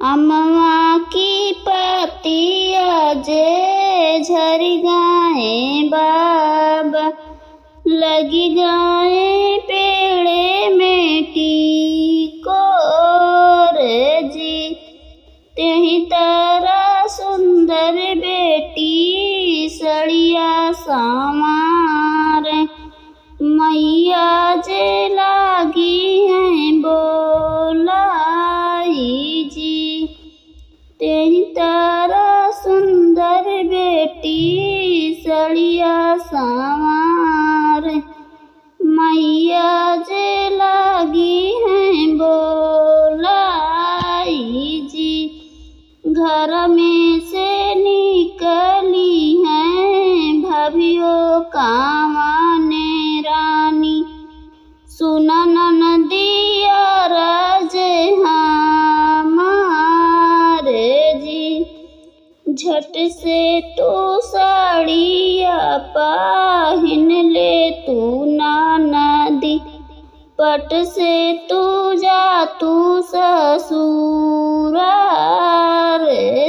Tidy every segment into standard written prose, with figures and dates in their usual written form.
अमवा की पत्तियाँ जे झरी गाए बाबा, लगी गाए पेड़े में टिकोर जी। तेहि तरह सुंदर बेटी सड़िया संवार, मैया जे लागी हैं बोलाई जी। तेहि तरह सुंदर बेटी सड़िया संवार, मैया जे लागी हैं बोलाई जी। घर में से निकली हैं भाभियों कामने रानी, सुना ननदिया राजे हमारे जी। झट से तू साड़िया पहन ले तू ननदी, पट से तू जा तू ससुरार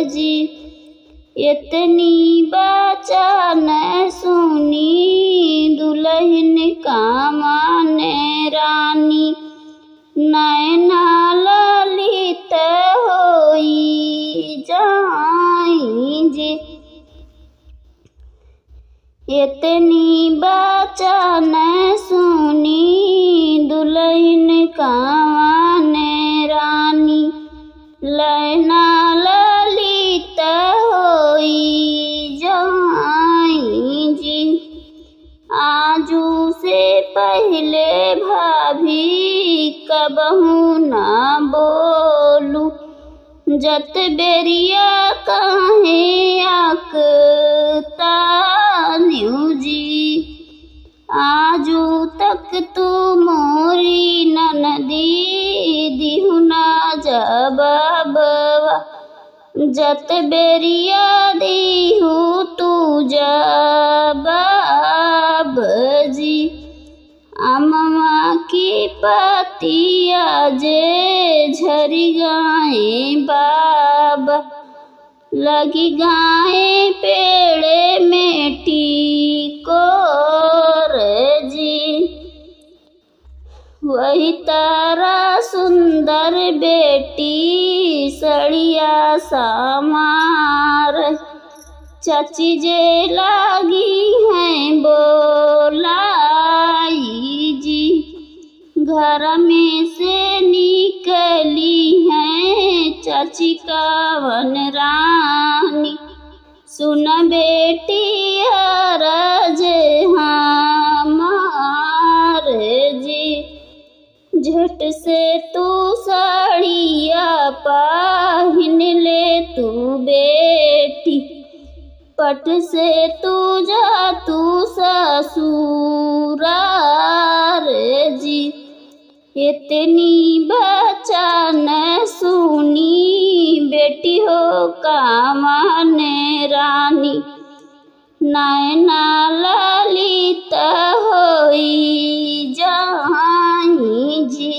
जी। इतनी बचा न सुनी दुल्हन कामने रानी, नैना ललित होई जाई जी। इतनी बचा न सुनी दुल्हन कामने रानी, नैना ललित होई जाई जी। आजू से पहले भाभी कबहू न बोलू, जत बेरिया काहे आकतान्यू जी। आजू तक तू मोरी ननदी दिहु ना जवाबवा, जत बेरिया दिहु तू जवाब जी। अमवा की पत्तियाँ जे झरी गाए बाबा, लगी गाए पेड़े में टिकोर जी। वही तरह सुंदर बेटी सड़िया संवार, चाची जे लागी हैं बोलाई जी। घर में से निकली हैं चाची कावन रानी, सुन बेटी अरज हमार जी। झट से तू साड़िया पहन ले तू बेटी, पट से तू जा तू ससुरार जी। इतनी बचा न सुनी बेटी हो कामने रानी, नैना ललित होई जाई जी।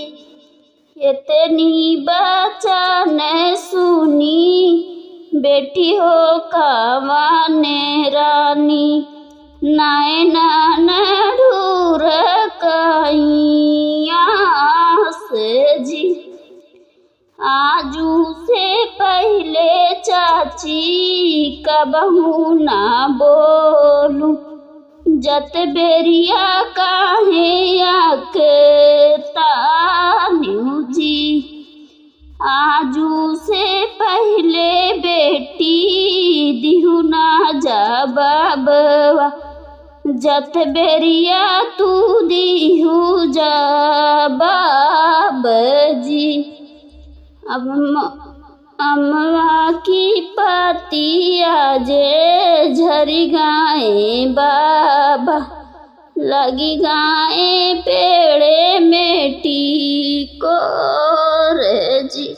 इतनी बचा न सुनी बेटी हो कामने रानी, नैना न ढूर कइयास जी। आजू से पहले चाची कबहू ना बोलू, जत बेरिया काहे आकतान्यू जी। आजू से पहले बेटी दिहु ना जवाबवा, जत बेरिया तू दिहु जवाब जी। अब अमवा की पत्तियाँ जे झरी गाए बाबा, लगी गाए पेड़े में टिकोर जी।